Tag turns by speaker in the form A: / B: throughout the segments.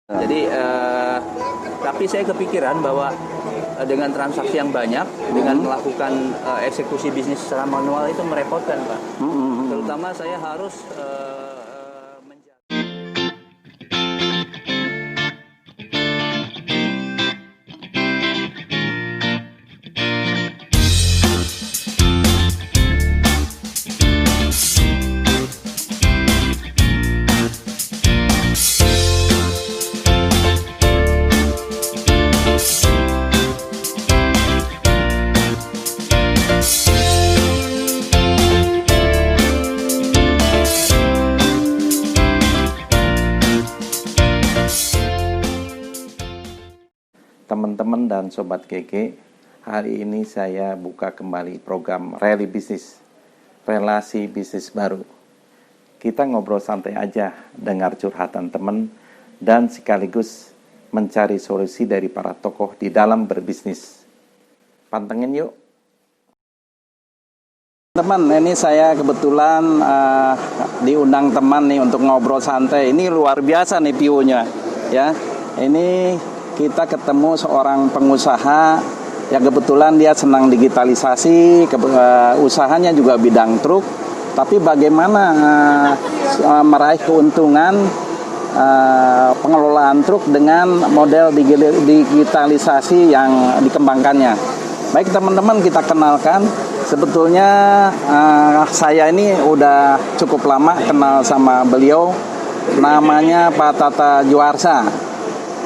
A: Jadi, tapi saya kepikiran bahwa dengan transaksi yang banyak, dengan melakukan eksekusi bisnis secara manual itu merepotkan, Pak. Terutama saya harus
B: teman-teman dan Sobat Keke, hari ini saya buka kembali program Rally Bisnis, relasi bisnis baru. Kita ngobrol santai aja, dengar curhatan teman, dan sekaligus mencari solusi dari para tokoh di dalam berbisnis. Pantengin yuk! Teman, ini saya kebetulan diundang teman nih untuk ngobrol santai. Ini luar biasa nih view-nya, ya. Ini kita ketemu seorang pengusaha yang kebetulan dia senang digitalisasi, usahanya juga bidang truk, tapi bagaimana meraih keuntungan pengelolaan truk dengan model digitalisasi yang dikembangkannya. Baik teman-teman, kita kenalkan. Sebetulnya saya ini udah cukup lama kenal sama beliau, namanya Pak Tata Juarsa.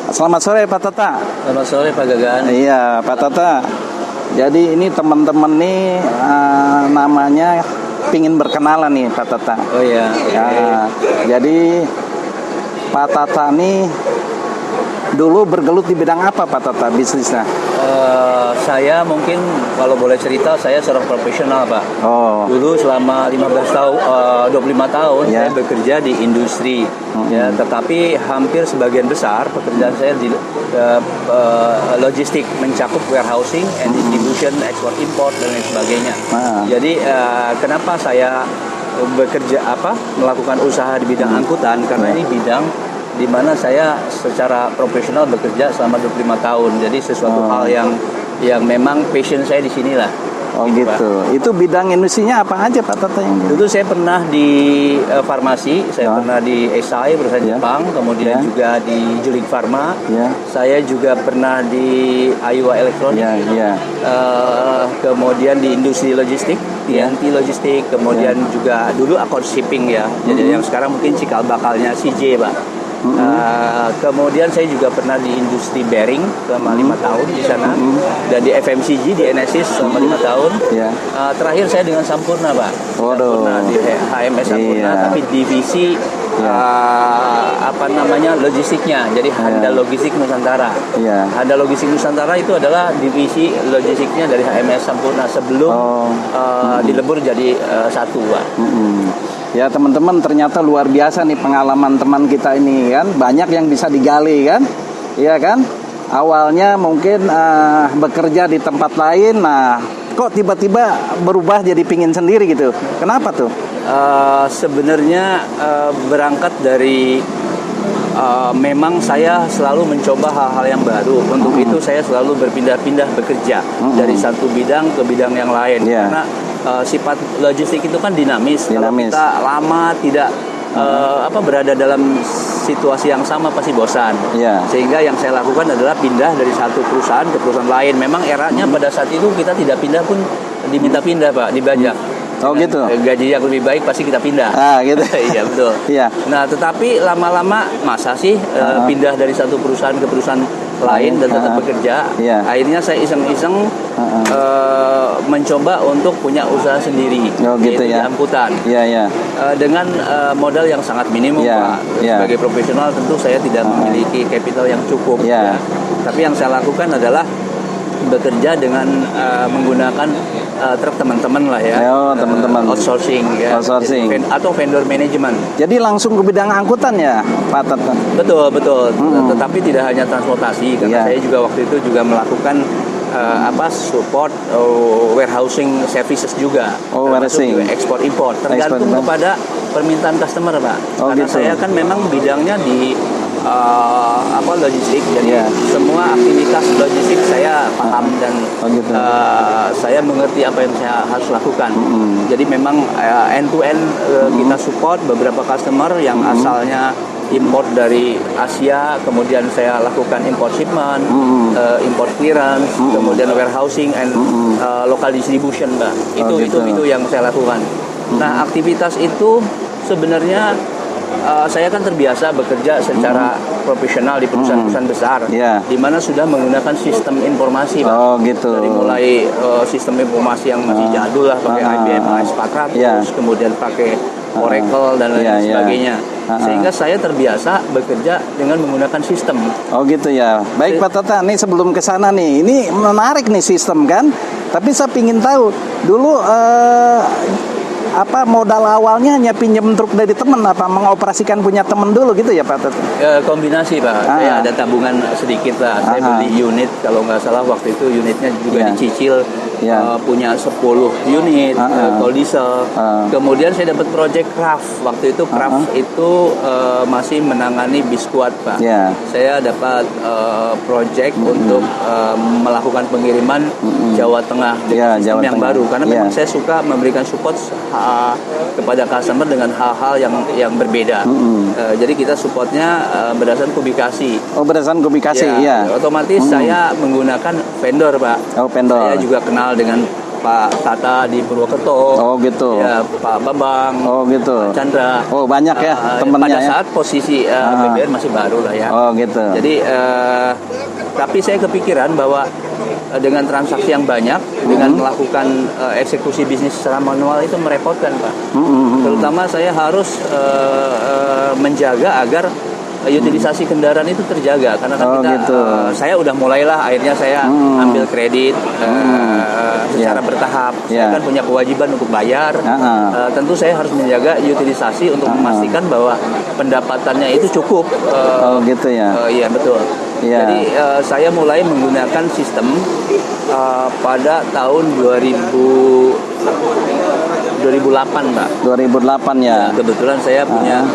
B: Selamat sore Pak Tata.
A: Selamat sore Pak Gagan.
B: Iya Pak Tata. Jadi ini teman-teman nih namanya pingin berkenalan nih Pak Tata.
A: Oh iya.
B: Ya, jadi Pak Tata nih dulu bergelut di bidang apa Pak Tata bisnisnya?
A: Saya mungkin kalau boleh cerita, saya seorang profesional Pak.
B: Oh.
A: Dulu selama 25 tahun
B: Ya.
A: saya bekerja di industri, ya. Tetapi hampir sebagian besar pekerjaan saya di logistik, mencakup warehousing and distribution, ekspor import dan lain sebagainya. Jadi kenapa saya melakukan usaha di bidang angkutan? Karena ini bidang di mana saya secara profesional bekerja selama 25 tahun. Jadi sesuatu hal yang memang passion saya di sinilah.
B: Oh gitu. Itu bidang industrinya apa aja Pak Tata yang
A: Dulu saya pernah di farmasi, saya pernah di SI perusahaan Jepang, kemudian juga di Juling Pharma. Saya juga pernah di Iowa Electronic. Kemudian di industri logistik, TNT logistik, kemudian juga dulu Accord Shipping ya. Jadi yang sekarang mungkin cikal bakalnya CJ, Pak. Kemudian saya juga pernah di industri bearing selama 5 tahun di sana, dan di FMCG di Enesis selama 5 tahun. Terakhir saya dengan Sampurna Pak. Sampurna di HMS Sampurna, tapi divisi logistiknya. Jadi Handal Logistik Nusantara. Handal Logistik Nusantara itu adalah divisi logistiknya dari HMS Sampurna sebelum dilebur jadi satu Pak.
B: Ya teman-teman, ternyata luar biasa nih pengalaman teman kita ini kan, banyak yang bisa digali kan, iya kan? Awalnya mungkin bekerja di tempat lain, nah kok tiba-tiba berubah jadi pingin sendiri gitu, kenapa tuh?
A: Sebenarnya berangkat dari memang saya selalu mencoba hal-hal yang baru. Untuk itu saya selalu berpindah-pindah bekerja dari satu bidang ke bidang yang lain. Karena sifat logistik itu kan dinamis. Kalau kita lama tidak berada dalam situasi yang sama pasti bosan. Sehingga yang saya lakukan adalah pindah dari satu perusahaan ke perusahaan lain. Memang eranya pada saat itu kita tidak pindah pun diminta pindah Pak, dibajak.
B: Oh gitu.
A: Gaji yang lebih baik pasti kita pindah.
B: Gitu.
A: Iya betul. Nah tetapi lama-lama masa sih pindah dari satu perusahaan ke perusahaan lain dan tetap bekerja. Akhirnya saya iseng-iseng mencoba untuk punya usaha sendiri, yaitu di angkutan. Dengan modal yang sangat minimum Pak. Sebagai profesional tentu saya tidak memiliki capital yang cukup. Tapi yang saya lakukan adalah bekerja dengan menggunakan truk teman-teman lah ya.
B: Teman-teman.
A: Outsourcing ya. Atau vendor management.
B: Jadi langsung ke bidang angkutan ya, Pak Tata?
A: Betul. Tetapi tidak hanya transportasi, karena saya juga waktu itu juga melakukan support warehousing services juga.
B: Warehousing.
A: Ekspor import. Tergantung kepada permintaan customer Pak. Karena saya kan memang bidangnya di apa logistik, jadi
B: Iya.
A: semua aktivitas logistik saya paham dan
B: gitu.
A: saya mengerti apa yang saya harus lakukan. Jadi memang end to end kita support beberapa customer yang asalnya import dari Asia, kemudian saya lakukan import shipment, import clearance, kemudian warehousing and local distribution, Mbak. Itu yang saya lakukan. Nah, aktivitas itu sebenarnya saya kan terbiasa bekerja secara profesional di perusahaan-perusahaan besar, di mana sudah menggunakan sistem informasi, Pak.
B: Oh gitu.
A: Dari mulai sistem informasi yang masih jadul lah, pakai IBM AS400, kemudian pakai Oracle dan lain sebagainya. Sehingga saya terbiasa bekerja dengan menggunakan sistem.
B: Oh gitu ya. Baik Pak Tata, nih sebelum ke sana nih, ini menarik nih sistem kan. Tapi saya ingin tahu dulu apa modal awalnya hanya pinjam truk dari teman, apa mengoperasikan punya teman dulu gitu ya Pak Tata?
A: Kombinasi Pak, saya ada tabungan sedikit lah. Saya beli unit, kalau nggak salah waktu itu unitnya juga dicicil. Punya 10 unit tol diesel. Kemudian saya dapat project Craft. Waktu itu Craft itu masih menangani Biskuat, Pak. Saya dapat project untuk melakukan pengiriman Jawa Tengah dengan sistem yang baru, karena memang saya suka memberikan support kepada customer dengan hal-hal yang berbeda. Jadi kita supportnya berdasarkan kubikasi.
B: Oh, berdasarkan kubikasi,
A: Otomatis saya menggunakan vendor, Pak.
B: Oh, vendor.
A: Saya juga kenal dengan Pak Tata di Purwokerto.
B: Oh gitu.
A: Ya, Pak Bambang.
B: Oh gitu.
A: Pak Chandra.
B: Oh banyak ya temennya.
A: Pada saat posisi BBR masih baru lah ya.
B: Oh gitu.
A: Jadi tapi saya kepikiran bahwa dengan transaksi yang banyak, dengan melakukan eksekusi bisnis secara manual itu merepotkan, Pak. Terutama saya harus menjaga agar utilisasi kendaraan itu terjaga, karena kan saya udah mulailah, akhirnya saya ambil kredit secara bertahap. Saya kan punya kewajiban untuk bayar. Tentu saya harus menjaga utilisasi untuk memastikan bahwa pendapatannya itu cukup.
B: Gitu ya.
A: Iya betul. Jadi saya mulai menggunakan sistem pada tahun 2008, Pak.
B: 2008 ya.
A: Kebetulan saya punya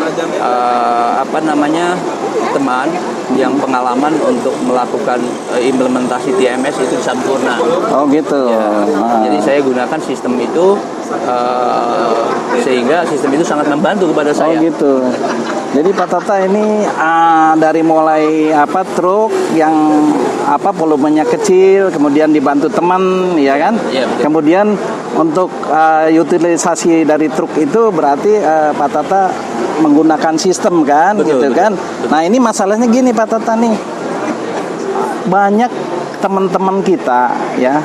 A: teman yang pengalaman untuk melakukan implementasi TMS itu di Sampurna.
B: Oh gitu.
A: Jadi saya gunakan sistem itu sehingga sistem itu sangat membantu kepada saya.
B: Oh gitu. Jadi Pak Tata ini dari mulai truk yang volumenya kecil, kemudian dibantu teman, ya kan?
A: Ya,
B: kemudian untuk utilisasi dari truk itu berarti Pak Tata menggunakan sistem kan, gitu kan? Nah ini masalahnya gini Pak Tata nih, banyak teman-teman kita ya.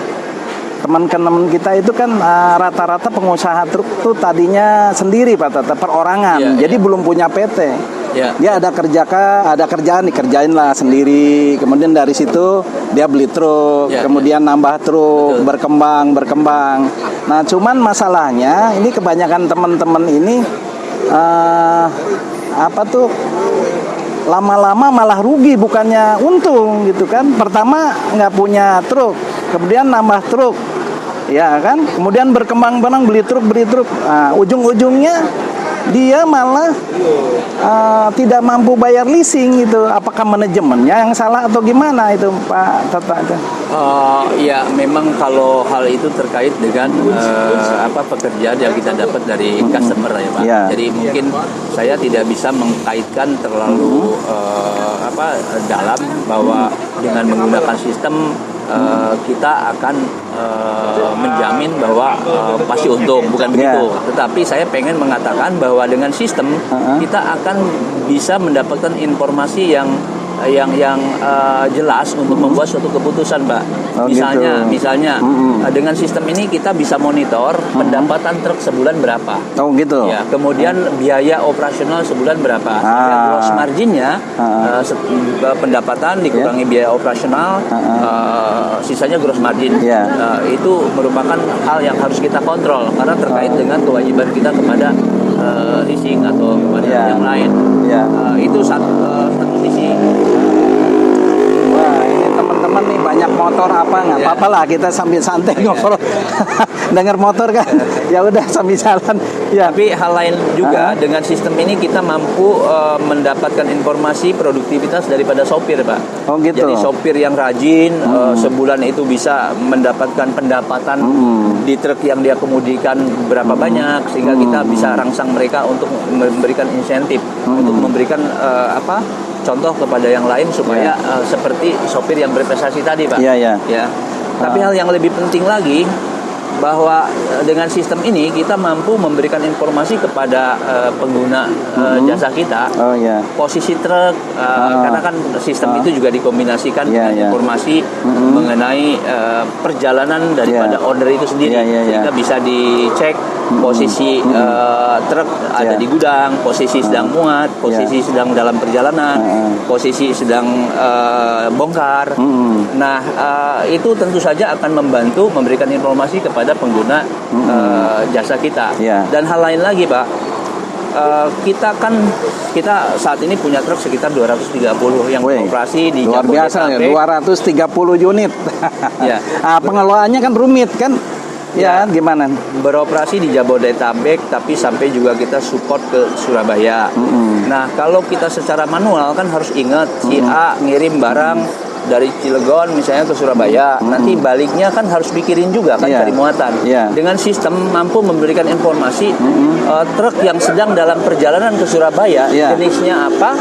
B: Teman-teman kita itu kan rata-rata pengusaha truk tuh tadinya sendiri Pak Tata, perorangan. Jadi belum punya PT. Dia ada kerjaan dikerjain lah sendiri. Kemudian dari situ dia beli truk, kemudian nambah truk, berkembang. Nah, cuman masalahnya ini kebanyakan teman-teman ini lama-lama malah rugi bukannya untung gitu kan. Pertama nggak punya truk, kemudian nambah truk, ya kan, kemudian berkembang beli truk. Ujung-ujungnya dia malah tidak mampu bayar leasing gitu. Apakah manajemennya yang salah atau gimana itu Pak Tata?
A: Ya memang kalau hal itu terkait dengan pekerjaan yang kita dapat dari customer ya Pak. Jadi mungkin saya tidak bisa mengkaitkan terlalu dalam bahwa dengan menggunakan sistem kita akan menjamin bahwa pasti untung, bukan begitu. Tetapi saya pengen mengatakan bahwa dengan sistem kita akan bisa mendapatkan informasi yang jelas untuk membuat suatu keputusan, Pak. Misalnya dengan sistem ini kita bisa monitor pendapatan truk sebulan berapa.
B: Oh gitu.
A: Ya, kemudian biaya operasional sebulan berapa. Gross marginnya pendapatan dikurangi biaya operasional, sisanya gross margin. Itu merupakan hal yang harus kita kontrol karena terkait dengan kewajiban kita kepada leasing atau kepada yang lain. Itu satu sisi.
B: Wah, ini teman-teman nih banyak motor apa nggak
A: Ya.
B: apa-apa lah, kita sambil santai ngobrol. Dengar motor kan, ya udah sambil jalan. Ya.
A: Tapi hal lain juga, dengan sistem ini kita mampu mendapatkan informasi produktivitas daripada sopir, Pak.
B: Oh gitu.
A: Jadi sopir yang rajin sebulan itu bisa mendapatkan pendapatan di truk yang dia kemudikan berapa banyak, sehingga kita bisa rangsang mereka untuk memberikan insentif, untuk memberikan contoh kepada yang lain supaya seperti sopir yang berprestasi tadi, Pak.
B: Iya, iya.
A: Ya. Tapi hal yang lebih penting lagi, bahwa dengan sistem ini kita mampu memberikan informasi kepada pengguna jasa kita, posisi truk, karena kan sistem itu juga dikombinasikan dengan informasi mengenai perjalanan daripada order itu sendiri, sehingga bisa dicek posisi truk ada di gudang, posisi sedang muat, posisi sedang dalam perjalanan, posisi sedang bongkar. Nah, itu tentu saja akan membantu memberikan informasi kepada pengguna jasa kita. Dan hal lain lagi, Pak, kita saat ini punya truk sekitar 230 yang beroperasi di
B: luar biasa ya, 230 unit.
A: Ya.
B: Pengelolaannya kan rumit kan? Ya, gimana?
A: Beroperasi di Jabodetabek, tapi sampai juga kita support ke Surabaya. Nah, kalau kita secara manual kan harus ingat si A ngirim barang dari Cilegon misalnya ke Surabaya, nanti baliknya kan harus pikirin juga kan cari muatan. Dengan sistem mampu memberikan informasi truk yang sedang dalam perjalanan ke Surabaya, jenisnya apa,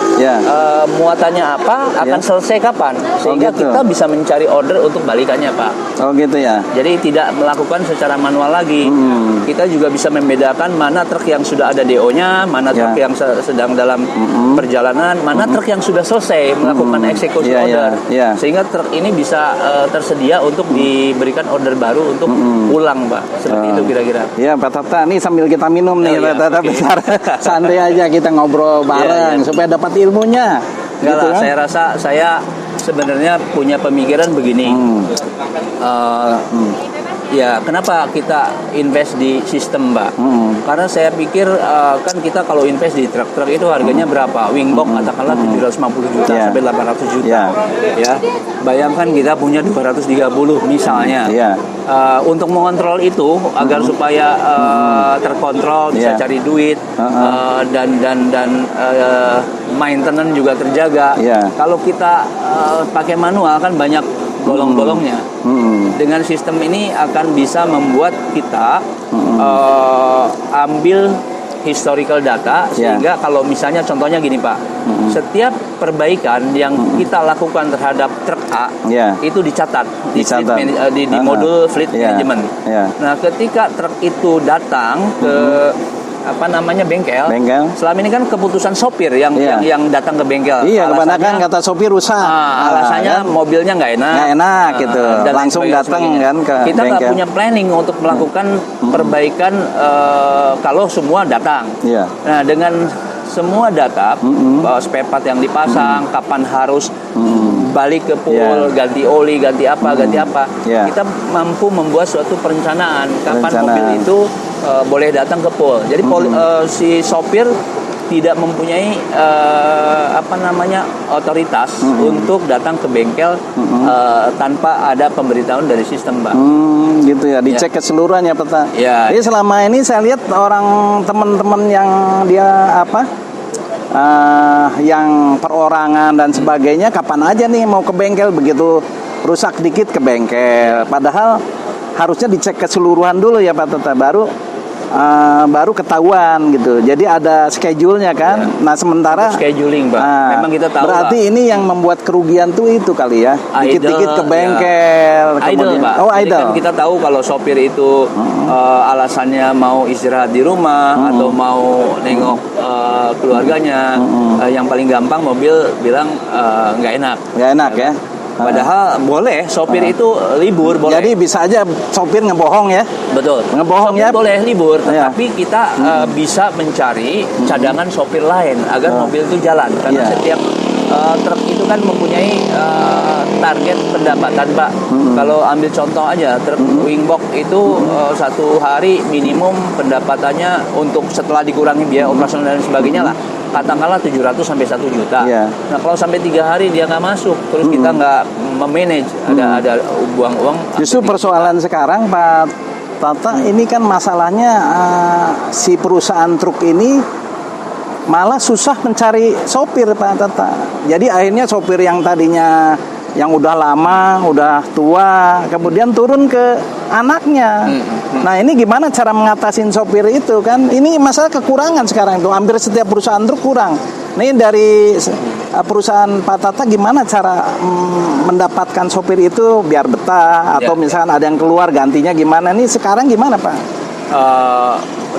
A: muatannya apa, akan selesai kapan, sehingga kita bisa mencari order untuk balikannya, Pak.
B: Oh gitu ya.
A: Jadi tidak melakukan secara manual lagi. Kita juga bisa membedakan mana truk yang sudah ada DO-nya, mana truk yang sedang dalam perjalanan, mana truk yang sudah selesai melakukan eksekusi order. Sehingga truk ini bisa tersedia untuk diberikan order baru untuk pulang, Pak. Seperti itu kira-kira.
B: Iya, Pak Tata, ini sambil kita minum nih, Pak Tata, bentar. Santai aja kita ngobrol bareng supaya dapat ilmunya.
A: Enggak lah, saya rasa saya sebenarnya punya pemikiran begini. Ya, kenapa kita invest di sistem, Mbak? Karena saya pikir kan kita kalau invest di truk-truk itu harganya berapa? Wingbox katakanlah 750 juta sampai 800 juta. Ya. Bayangkan kita punya 230 misalnya. Untuk mengontrol itu agar supaya terkontrol, bisa cari duit dan maintenance juga terjaga. Kalau kita pakai manual kan banyak bolong-bolongnya. Dengan sistem ini akan bisa membuat kita ambil historical data, sehingga kalau misalnya contohnya gini, Pak, setiap perbaikan yang kita lakukan terhadap truk A itu dicatat di modul fleet management. Nah, ketika truk itu datang ke bengkel. Selama ini kan keputusan sopir yang datang ke bengkel.
B: Kebanyakan kata sopir rusak.
A: Alasannya mobilnya nggak enak
B: gitu. Langsung datang kan ke
A: kita nggak punya planning untuk melakukan perbaikan kalau semua datang. Nah, dengan semua data, spare part yang dipasang, kapan harus balik ke pool, ganti oli, ganti apa, kita mampu membuat suatu perencanaan kapan mobil itu boleh datang ke pool. Jadi si sopir tidak mempunyai otoritas untuk datang ke bengkel tanpa ada pemberitahuan dari sistem, Mbak.
B: Gitu ya, dicek keseluruhannya, Pak. Jadi selama ini saya lihat orang teman-teman yang dia yang perorangan dan sebagainya, kapan aja nih mau ke bengkel, begitu rusak dikit ke bengkel. Padahal harusnya dicek keseluruhan dulu ya, Pak Tata, baru ketahuan gitu. Jadi ada schedule-nya kan. Nah, sementara
A: scheduling, Pak. Memang kita tahu.
B: Berarti ini yang membuat kerugian tuh itu kali ya. Dikit-dikit ke bengkel.
A: Idle, Pak.
B: Idle.
A: Kan kita tahu kalau sopir itu alasannya mau istirahat di rumah atau mau nengok keluarganya. Yang paling gampang mobil bilang nggak enak.
B: Nggak enak ya.
A: Padahal boleh sopir itu libur, boleh.
B: Jadi bisa aja sopir ngebohong ya.
A: Betul.
B: Ngebohong
A: sopir
B: ya.
A: Boleh libur, tetapi kita bisa mencari cadangan sopir lain agar mobil itu jalan. Karena setiap truk itu kan mempunyai target pendapatan, Pak. Kalau ambil contoh aja, truk wingbox itu satu hari minimum pendapatannya untuk setelah dikurangi biaya operasional dan sebagainya lah, katakanlah 700 sampai 1 juta.
B: Iya.
A: Nah kalau sampai 3 hari dia nggak masuk, terus kita nggak memanage, ada buang uang.
B: Justru persoalan sekarang Pak Tata, ini kan masalahnya si perusahaan truk ini malah susah mencari sopir Pak Tata. Jadi akhirnya sopir yang tadinya yang udah lama, udah tua, kemudian turun ke anaknya. Nah ini gimana cara mengatasin sopir itu kan? Ini masalah kekurangan sekarang itu, hampir setiap perusahaan truk kurang. Ini dari perusahaan Pak Tata gimana cara mendapatkan sopir itu biar betah, atau misalkan ada yang keluar gantinya gimana? Ini sekarang gimana Pak?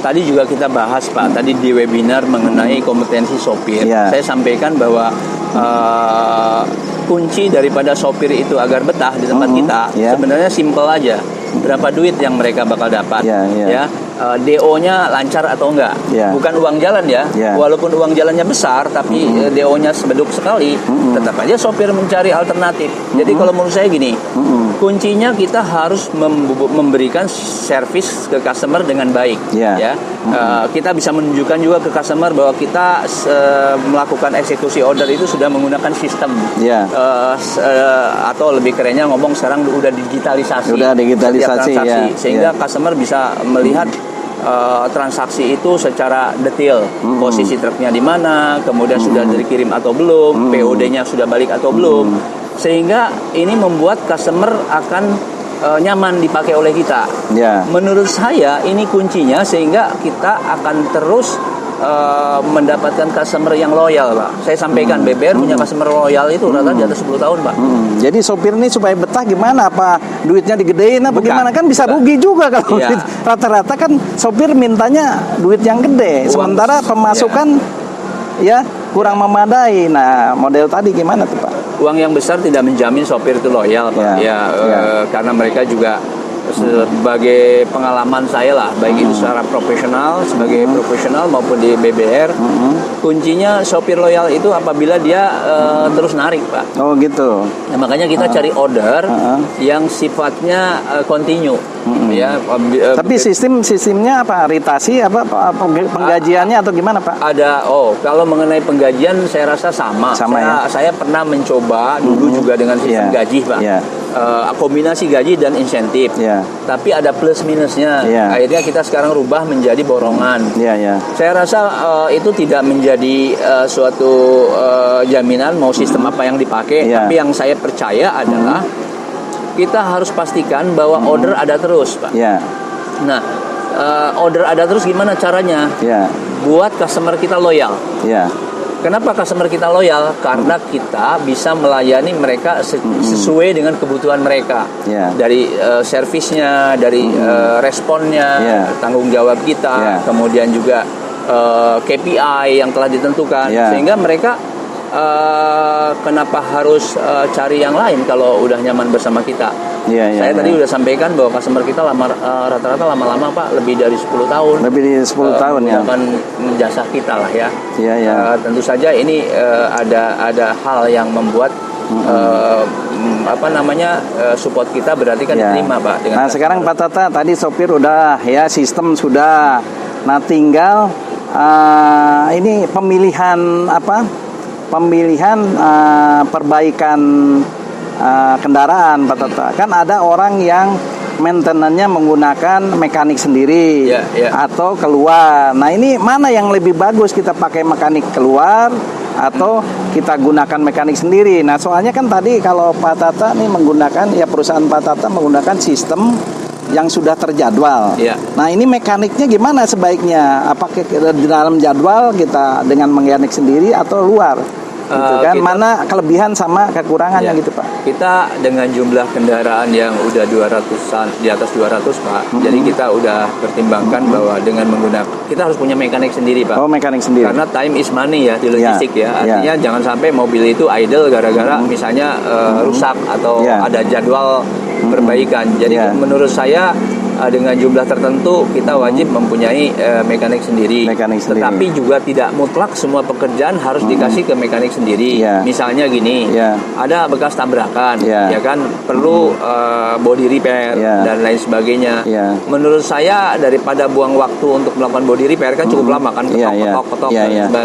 A: Tadi juga kita bahas Pak, tadi di webinar mengenai kompetensi sopir. Saya sampaikan bahwa kunci daripada sopir itu agar betah di tempat kita sebenarnya simpel aja. Berapa duit yang mereka bakal dapat, ya DO-nya lancar atau enggak, bukan uang jalan ya. Walaupun uang jalannya besar, tapi DO-nya sebeduk sekali, tetap aja sopir mencari alternatif. Jadi kalau menurut saya gini, kuncinya kita harus memberikan servis ke customer dengan baik, ya. Kita bisa menunjukkan juga ke customer bahwa kita melakukan eksekusi order itu sudah menggunakan sistem, atau lebih kerennya ngomong sekarang udah digitalisasi. Transaksi, sehingga customer bisa melihat transaksi itu secara detail, posisi truknya di mana, kemudian sudah dikirim atau belum, POD-nya sudah balik atau belum, sehingga ini membuat customer akan nyaman dipakai oleh kita. Menurut saya ini kuncinya, sehingga kita akan terus mendapatkan customer yang loyal Pak. Saya sampaikan BBR punya customer loyal itu rata-rata di atas 10 tahun Pak.
B: Jadi sopir ini supaya betah gimana? Apa duitnya digedein apa gimana? Kan bisa rugi juga kalau rata-rata kan sopir mintanya duit yang gede, sementara pemasukan kurang memadai. Nah model tadi gimana tuh Pak?
A: Uang yang besar tidak menjamin sopir itu loyal Pak. Karena mereka juga sebagai pengalaman saya lah, baik itu secara profesional, sebagai profesional maupun di BBR, kuncinya sopir loyal itu apabila dia terus narik Pak.
B: Oh gitu.
A: Nah, makanya kita cari order yang sifatnya continue.
B: Tapi sistemnya apa? Ritasi apa penggajiannya atau gimana Pak?
A: Ada. Kalau mengenai penggajian saya rasa sama. Saya pernah mencoba dulu juga dengan sistem gaji Pak. Kombinasi gaji dan insentif. Tapi ada plus minusnya. Akhirnya kita sekarang rubah menjadi borongan. Saya rasa itu tidak menjadi suatu jaminan mau sistem apa yang dipakai. Tapi yang saya percaya adalah kita harus pastikan bahwa order ada terus Pak. Nah order ada terus gimana caranya? Buat customer kita loyal. Kenapa customer kita loyal? Karena kita bisa melayani mereka sesuai dengan kebutuhan mereka. Dari servisnya, dari responnya, tanggung jawab kita, kemudian juga KPI yang telah ditentukan, sehingga mereka kenapa harus cari yang lain kalau udah nyaman bersama kita. Saya tadi udah sampaikan bahwa customer kita rata-rata lama-lama Pak lebih dari 10 tahun. Lebih dari 10 tahun menggunakan jasa kita lah ya. Tentu saja ini ada hal yang membuat support kita berarti kan diterima Pak.
B: Nah sekarang Pak Tata tadi sopir udah sistem sudah. Nah tinggal ini pemilihan perbaikan kendaraan Pak Tata. Kan ada orang yang maintenance-nya menggunakan mekanik sendiri atau keluar. Nah ini mana yang lebih bagus, kita pakai mekanik keluar atau kita gunakan mekanik sendiri? Nah soalnya kan tadi kalau Pak Tata nih menggunakan, perusahaan Pak Tata menggunakan sistem yang sudah terjadwal. Nah ini mekaniknya gimana sebaiknya? Apakah di dalam jadwal kita dengan mekanik sendiri atau luar? Gitu kan? Mana kelebihan sama kekurangannya gitu Pak?
A: Kita dengan jumlah kendaraan yang udah 200-an, di atas 200 Pak. Jadi kita udah pertimbangkan bahwa dengan menggunakan, kita harus punya mekanik sendiri Pak.
B: Oh mekanik sendiri.
A: Karena time is money ya di logistik Artinya jangan sampai mobil itu idle gara-gara misalnya rusak atau ada jadwal perbaikan. Jadi menurut saya dengan jumlah tertentu kita wajib mempunyai mekanik sendiri. Tetapi juga tidak mutlak semua pekerjaan harus dikasih ke mekanik sendiri. Misalnya gini, ada bekas tabrakan, ya kan, perlu body repair dan lain sebagainya. Menurut saya daripada buang waktu untuk melakukan body repair kan cukup lama kan, ketok.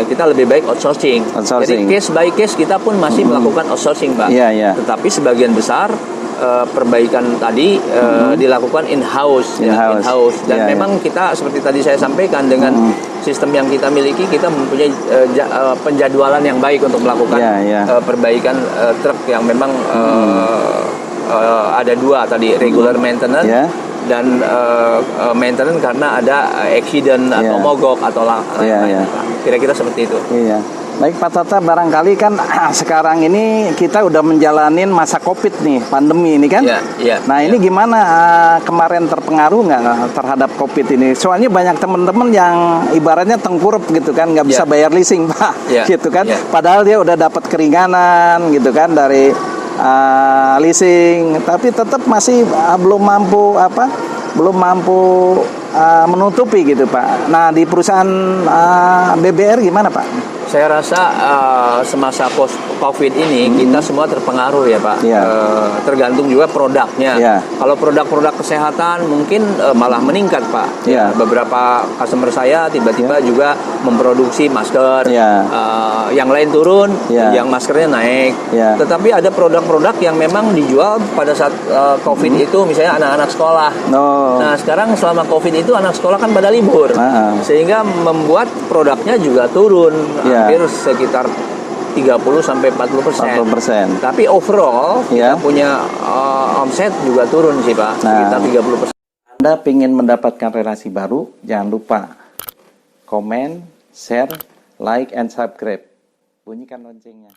A: Kita lebih baik outsourcing. Jadi case by case kita pun masih melakukan outsourcing, Pak. Tetapi sebagian besar perbaikan tadi dilakukan in-house. Dan memang kita seperti tadi saya sampaikan dengan sistem yang kita miliki, kita mempunyai penjadwalan yang baik untuk melakukan perbaikan truk yang memang ada dua tadi, regular maintenance dan maintenance karena ada accident atau mogok atau kira-kira seperti itu.
B: Baik Pak Tata, barangkali kan sekarang ini kita udah menjalanin masa COVID nih, pandemi ini kan. Nah ini gimana, kemarin terpengaruh nggak terhadap COVID ini? Soalnya banyak teman-teman yang ibaratnya tengkurap gitu kan, nggak bisa bayar leasing Pak, gitu kan. Padahal dia udah dapat keringanan gitu kan dari leasing, tapi tetap masih belum mampu menutupi gitu Pak. Nah di perusahaan BBR gimana Pak?
A: Saya rasa semasa post COVID ini kita semua terpengaruh ya Pak. Tergantung juga produknya. Kalau produk-produk kesehatan mungkin malah meningkat Pak. Beberapa customer saya tiba-tiba juga memproduksi masker. Yang lain turun, yang maskernya naik. Tetapi ada produk-produk yang memang dijual pada saat COVID itu, misalnya anak-anak sekolah. Nah sekarang selama COVID itu anak sekolah kan pada libur, sehingga membuat produknya juga turun. Hampir sekitar 30-40%. Tapi overall kita punya omset juga turun sih Pak, sekitar 30%.
B: Anda ingin mendapatkan relasi baru, jangan lupa komen, share, like, and subscribe. Bunyikan loncengnya.